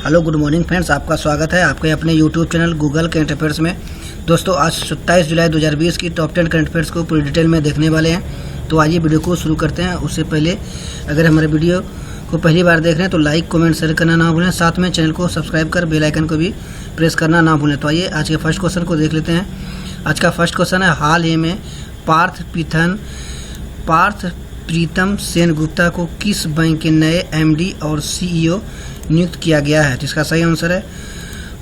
Hello good morning friends, आपका स्वागत है आपके अपने YouTube channel Google current affairs में। दोस्तों आज 27 जुलाई 2020 की टॉप 10 करंट अफेयर्स को पूरी डिटेल में देखने वाले हैं। तो आइए वीडियो को शुरू करते हैं। उससे पहले अगर हमारे वीडियो को पहली बार देख रहे हैं तो लाइक कमेंट शेयर करना ना भूलें, साथ में चैनल को सब्सक्राइब कर बेल आइकन को भी प्रेस करना ना भूलें। तो आइए आज के फर्स्ट क्वेश्चन को देख लेते हैं। आज का फर्स्ट क्वेश्चन है, हाल ही में पार्थ प्रीतम सेनगुप्ता को किस बैंक के नए एमडी और सीईओ नियुक्त किया गया है? तो इसका सही आंसर है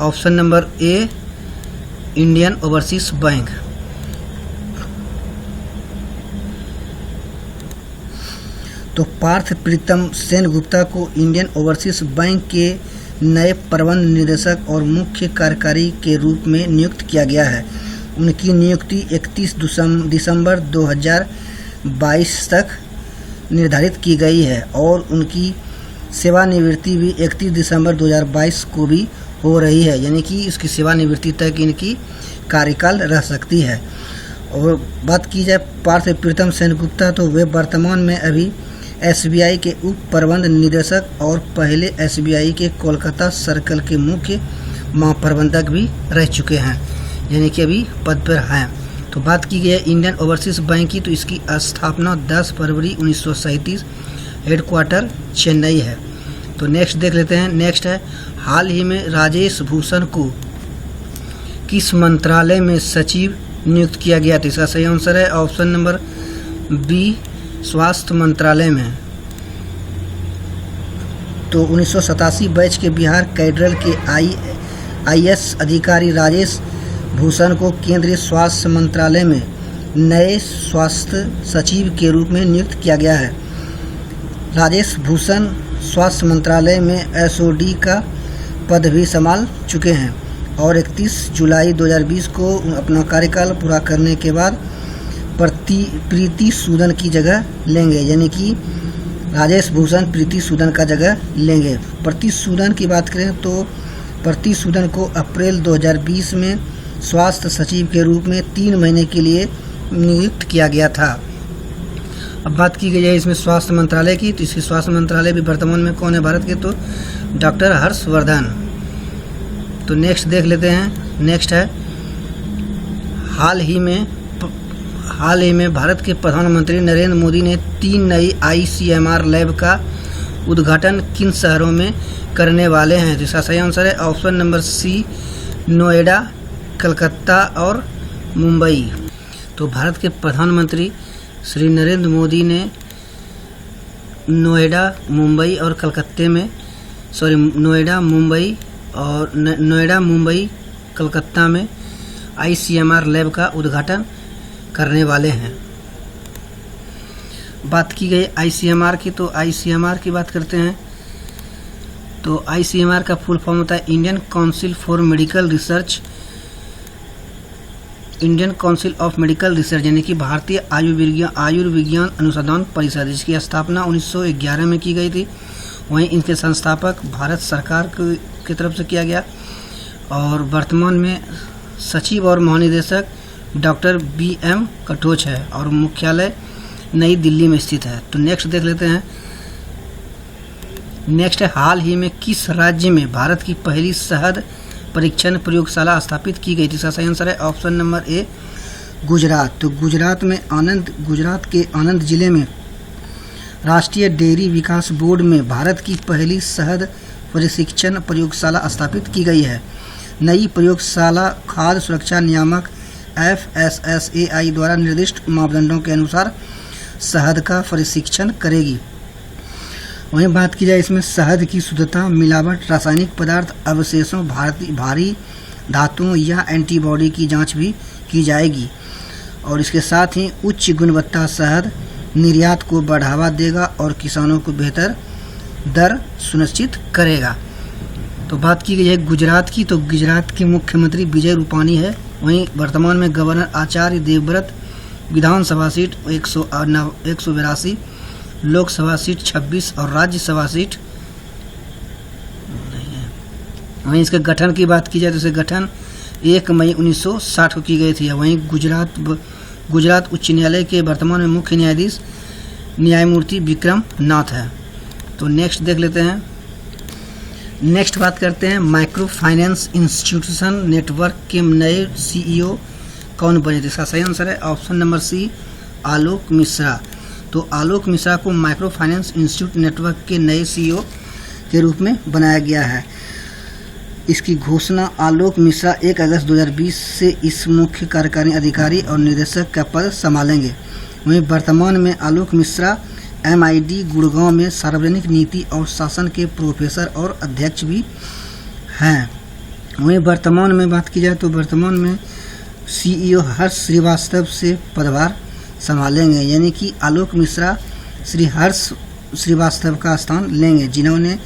option number A, Indian overseas bank. तो पार्थ प्रीतम सेनगुप्ता को इंडियन ओवरसीज बैंक के नए प्रबंध निदेशक और मुख्य कार्यकारी के रूप में नियुक्त किया गया है। उनकी नियुक्ति 31 दिसंबर 2022 तक निर्धारित की गई है और उनकी सेवानिवृत्ति भी 31 दिसंबर 2022 को भी हो रही है, यानी कि इसकी सेवानिवृत्ति तक इनकी कार्यकाल रह सकती है। और बात की जाए पार्थ प्रीतम सेनगुप्ता, तो वे वर्तमान में अभी एसबीआई के उप प्रबंध निदेशक और पहले एसबीआई के कोलकाता सर्कल के मुख्य महाप्रबंधक भी रह चुके हैं, यानी कि अभी पद पर हैं। तो बात की गई है इंडियन ओवरसीज बैंक की, तो इसकी स्थापना 10 फरवरी 1937, हेडक्वार्टर चेन्नई है। तो नेक्स्ट देख लेते हैं। नेक्स्ट है, हाल ही में राजेश भूषण को किस मंत्रालय में सचिव नियुक्त किया गया? तो इसका सही आंसर है ऑप्शन नंबर बी, स्वास्थ्य मंत्रालय में। तो 1987 बैच के बिहार कैडर के आईएएस अधिकारी राजेश भूषण को केंद्रीय स्वास्थ्य मंत्रालय में नए स्वास्थ्य सचिव के रूप में नियुक्त किया गया है। राजेश भूषण स्वास्थ्य मंत्रालय में एसओडी का पद भी संभाल चुके हैं और 31 जुलाई 2020 को अपना कार्यकाल पूरा करने के बाद प्रीति सूदन की जगह लेंगे, यानी कि राजेश भूषण प्रीति सूदन का जगह लेंगे। प्रीति सूदन की बात करें तो प्रीति सूदन को अप्रैल 2020 में स्वास्थ्य सचिव के रूप में 3 महीने के लिए नियुक्त किया गया था। अब बात की गई है इसमें स्वास्थ्य मंत्रालय की, तो इसकी स्वास्थ्य मंत्रालय भी वर्तमान में कौन है भारत के? तो डॉक्टर हर्षवर्धन। तो नेक्स्ट देख लेते हैं। नेक्स्ट है, हाल ही में भारत के प्रधानमंत्री नरेंद्र मोदी ने 3 नई आईसीएमआर लैब का उद्घाटन किन शहरों में करने वाले हैं? तो इसका सही आंसर है option number C, Noida, Calcutta और मुंबई। तो भारत के प्रधानमंत्री श्री नरेंद्र मोदी ने नोएडा, मुंबई, कलकत्ता में आईसीएमआर लैब का उद्घाटन करने वाले हैं। बात की गई आईसीएमआर की, तो आईसीएमआर की बात करते हैं। तो आईसीएमआर का फुल फॉर्म होता है Indian council of medical research, यानी कि भारतीय आयुर्विज्ञान अनुसंधान परिषद। इसकी स्थापना 1911 में की गई थी। वहीं इनके संस्थापक भारत सरकार की तरफ से किया गया और वर्तमान में सचिव और महानिदेशक डॉक्टर BM कटोच है और मुख्यालय नई दिल्ली में स्थित है। तो नेक्स्ट देख लेते हैं। नेक्स्ट है, हाल ही में किस राज्य में भारत की पहली शहद परीक्षण प्रयोगशाला स्थापित की गई थी? इसका सही आंसर है ऑप्शन नंबर ए, गुजरात। तो गुजरात के आनंद जिले में राष्ट्रीय डेयरी विकास बोर्ड में भारत की पहली शहद प्रशिक्षण प्रयोगशाला स्थापित की गई है। नई प्रयोगशाला खाद्य सुरक्षा नियामक FSSAI द्वारा निर्दिष्ट मापदंडों के अनुसार शहद का प्रशिक्षण करेगी। वहीं बात की जाए इसमें शहद की शुद्धता, मिलावट, रासायनिक पदार्थ, अवशेषों, भारी धातुओं या एंटीबॉडी की जांच भी की जाएगी और इसके साथ ही उच्च गुणवत्ता शहद निर्यात को बढ़ावा देगा और किसानों को बेहतर दर सुनिश्चित करेगा। तो बात की गई है गुजरात की, तो गुजरात के मुख्यमंत्री विजय रूपानी है। वहीं वर्तमान में गवर्नर आचार्य देवव्रत, विधानसभा सीट 182, लोकसभा सीट 26 और राज्यसभा सीट नहीं है। वहीं इसके गठन की बात की जाए तो इसे गठन 1 मई 1960 को की गई थी। वहीं गुजरात उच्च न्यायालय के वर्तमान में मुख्य न्यायाधीश न्यायमूर्ति विक्रम नाथ है। तो नेक्स्ट देख लेते हैं। नेक्स्ट बात करते हैं माइक्रो फाइनेंस इंस्टीट्यूशन नेटवर्क के नए सीईओ कौन बने। तो इसका सही आंसर है ऑप्शन नंबर सी, आलोक मिश्रा। तो आलोक मिश्रा को माइक्रो फाइनेंस इंस्टीट्यूट नेटवर्क के नए सीईओ के रूप में बनाया गया है। इसकी घोषणा आलोक मिश्रा 1 अगस्त 2020 से इस मुख्य कार्यकारी अधिकारी और निदेशक का पद संभालेंगे। वहीं वर्तमान में आलोक मिश्रा MIT गुड़गांव में सार्वजनिक नीति और शासन के प्रोफेसर और अध्यक्ष भी हैं। वहीं वर्तमान में बात की जाए तो वर्तमान में CEO हर्ष श्रीवास्तव से पदभार संभालेंगे, यानी कि आलोक मिश्रा श्री हर्ष श्रीवास्तव का स्थान लेंगे, जिन्होंने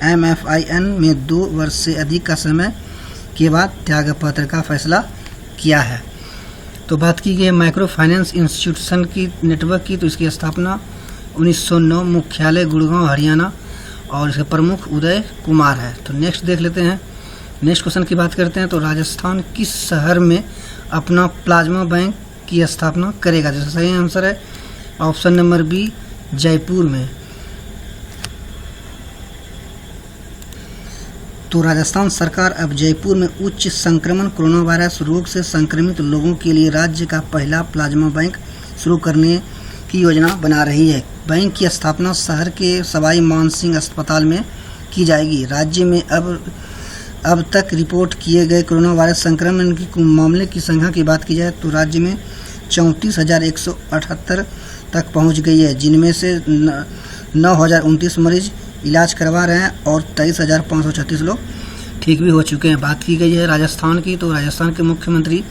MFIN में 2 वर्ष से अधिक का समय के बाद त्यागपत्र का फैसला किया है। तो बात की गई माइक्रो फाइनेंस इंस्टीट्यूशन की नेटवर्क की, तो इसकी स्थापना 1909, मुख्यालय गुड़गांव हरियाणा और इसके प्रमुख उदय कुमार है। तो नेक्स्ट देख लेते हैं, नेक्स्ट क्वेश्चन की बात करते हैं। तो राजस्थान किस शहर में अपना प्लाज्मा बैंक की स्थापना करेगा। जैसा सही आंसर है ऑप्शन नंबर बी, जयपुर में। तो राजस्थान सरकार अब जयपुर में उच्च संक्रमण कोरोना वायरस रोग से संक्रमित लोगों के लिए राज्य का पहला प्लाज्मा बैंक शुरू करने की योजना बना रही है। बैंक की स्थापना शहर के सवाई मानसिंह अस्पताल में की जाएगी। राज्य में अब तक रिपोर्ट किए गए कोरोना वायरस संक्रमण की मामले की संख्या की बात की जाए तो राज्य में 34,178 तक पहुंच गई है, जिनमें से 9,029 मरीज इलाज करवा रहे हैं और 23,536 लोग ठीक भी हो चुके हैं। बात की गई है राजस्थान की, तो राजस्थान के मुख्यमंत्री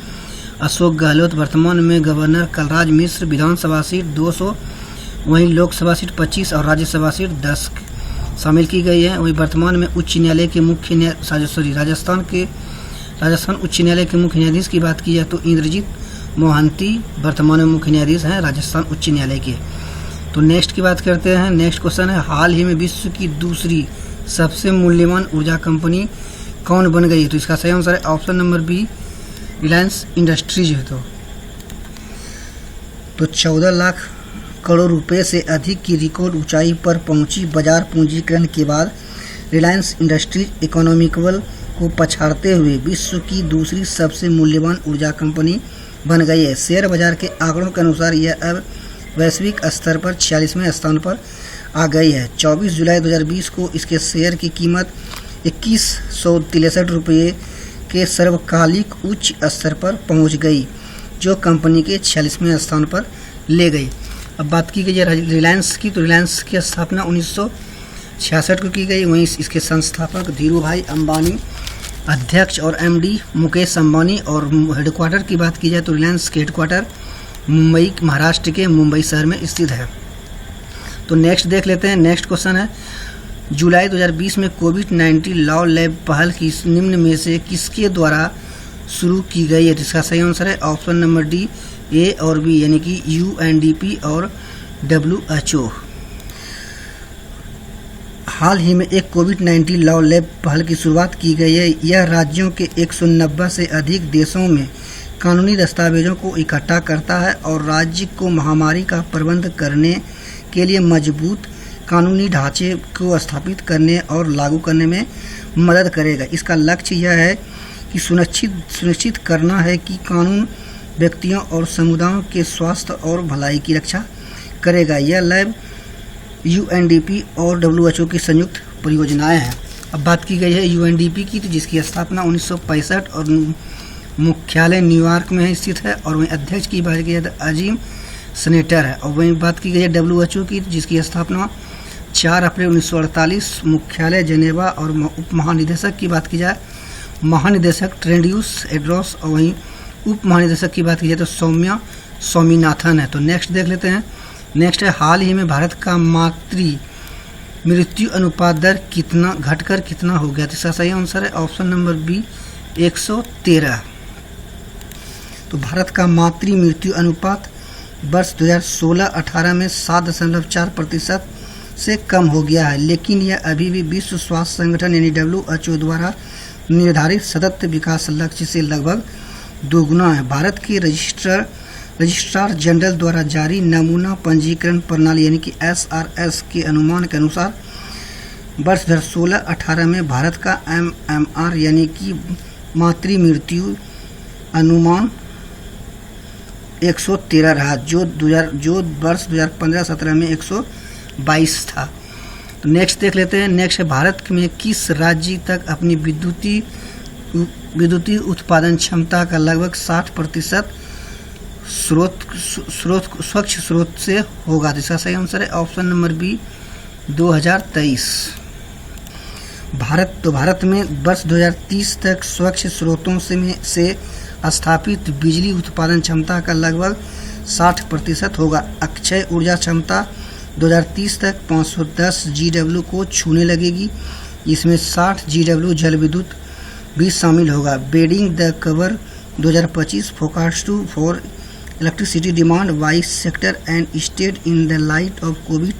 अशोक गहलोत वर्तमान में गवर्नर कलराज मिश्र विधानसभा सीट 200, वहीं लोकसभा सीट 25 और राज्यसभा सीट 10 शामिल की गई है। वहीं वर्तमान में उच्च न्यायालय के मुख्य राजस्थान उच्च न्यायालय के मुख्य न्यायाधीश की बात की जाए तो इंद्रजीत मोहंती वर्तमान में मुख्य न्यायाधीश हैं राजस्थान उच्च न्यायालय के। तो नेक्स्ट की बात करते हैं, नेक्स्ट क्वेश्चन है हाल ही में विश्व की दूसरी सबसे मूल्यवान ऊर्जा कंपनी कौन बन गई है। तो इसका सही आंसर है option number B, Reliance Industries है। तो 14 लाख करोड़ रुपए से अधिक की रिकॉर्ड ऊंचाई पर पहुंची बाजार पूंजीकरण के बाद रिलायंस इंडस्ट्रीज इकोनॉमिकल को पछाड़ते हुए विश्व की दूसरी सबसे मूल्यवान ऊर्जा कंपनी बन गई है। शेयर बाजार के आंकड़ों के अनुसार यह अब वैश्विक स्तर पर 46वें स्थान पर आ गई है। 24 जुलाई 2020 को इसके शेयर की कीमत 2163 रुपये के सर्वकालिक उच्च स्तर पर पहुंच गई, जो कंपनी के 46वें स्थान पर ले गई। अब बात की गई है रिलायंस की, तो रिलायंस की स्थापना 1966 को की गई। वहीं इसके संस्थापक धीरू भाई अंबानी, अध्यक्ष और MD मुकेश अंबानी, और हेडक्वार्टर की बात की जाए तो रिलायंस के हेडक्वार्टर मुंबई महाराष्ट्र के मुंबई शहर में स्थित है। तो नेक्स्ट देख लेते हैं, नेक्स्ट क्वेश्चन है जुलाई 2020 में कोविड-19 लॉ लैब पहल की निम्न में से किसके द्वारा शुरू की गई है। जिसका सही आंसर है ऑप्शन नंबर डी, A और B, यानी कि UNDP और WHO। हाल ही में एक कोविड-19 लॉ लैब पहल की शुरुआत की गई है। यह राज्यों के 190 से अधिक देशों में कानूनी दस्तावेजों को इकट्ठा करता है और राज्य को महामारी का प्रबंधन करने के लिए मजबूत कानूनी ढांचे को स्थापित करने और लागू करने में मदद करेगा। इसका लक्ष्य यह है कि सुनिश्चित करना है कि कानून व्यक्तियों और समुदायों के स्वास्थ्य और भलाई की रक्षा करेगा। यह लैब UNDP और WHO की संयुक्त परियोजनाएं हैं। अब बात की गई है UNDP की, तो जिसकी स्थापना 1965 और मुख्यालय न्यूयॉर्क में स्थित है, और वहीं अध्यक्ष की बात की जाए तो अजीम सेनेटर है। और वहीं बात की गई है WHO की, जिसकी स्थापना 4 अप्रैल 1948, मुख्यालय जेनेवा, और उप महानिदेशक की बात की जाए महानिदेशक टेड्रोस एड्रोस, और वहीं उप महानिदेशक की बात की जाए तो सौम्या स्वामीनाथन है। तो नेक्स्ट देख लेते हैं, नेक्स्ट है हाल ही में भारत का मातृ मृत्यु अनुपात दर घटकर कितना हो गया। तो इसका सही आंसर है ऑप्शन नंबर बी, 113। तो भारत का मातृ मृत्यु अनुपात वर्ष 2016-18 में 7.4% से कम हो गया है, लेकिन यह अभी भी विश्व स्वास्थ्य संगठन यानी WHO द्वारा निर्धारित सतत विकास लक्ष्य से लगभग दोगुना है। भारत के रजिस्ट्रार जनरल द्वारा जारी नमूना पंजीकरण प्रणाली यानी कि SRS के अनुमान के अनुसार वर्ष 2016-18 में भारत का MMR यानी कि मातृ मृत्यु अनुमान 113 रहा, जो वर्ष 2015-17 में 122 था। तो नेक्स्ट देख लेते हैं। नेक्स्ट है, भारत में किस राज्य तक अपनी विद्युतीय उत्पादन क्षमता का लगभग 60% स्वच्छ स्रोत से होगा। इसका सही आंसर है ऑप्शन नंबर बी 2023। भारत में वर्ष 2030 तक स्वच्छ स्रोतों से स्थापित बिजली उत्पादन क्षमता का लगभग 60% होगा। अक्षय ऊर्जा क्षमता 2030 तक 510 GW को छूने लगेगी। इसमें 60 GW जल विद्युत भी शामिल होगा। Bending the curve 2025 forecast for electricity demand by sector and state in the light of covid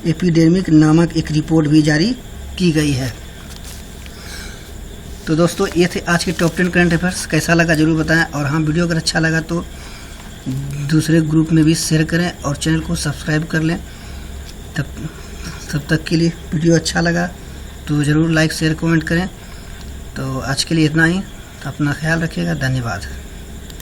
epidemic नामक एक रिपोर्ट भी जारी की गई है। तो दोस्तों, ये थे आज के टॉप 10 करंट अफेयर्स। कैसा लगा जरूर बताएं, और हाँ, वीडियो अगर अच्छा लगा तो दूसरे ग्रुप में भी शेयर करें और चैनल को सब्सक्राइब कर लें। तब तक के लिए वीडियो अच्छा लगा तो ज़रूर लाइक शेयर कमेंट करें। तो आज के लिए इतना ही। अपना ख्याल रखिएगा। धन्यवाद।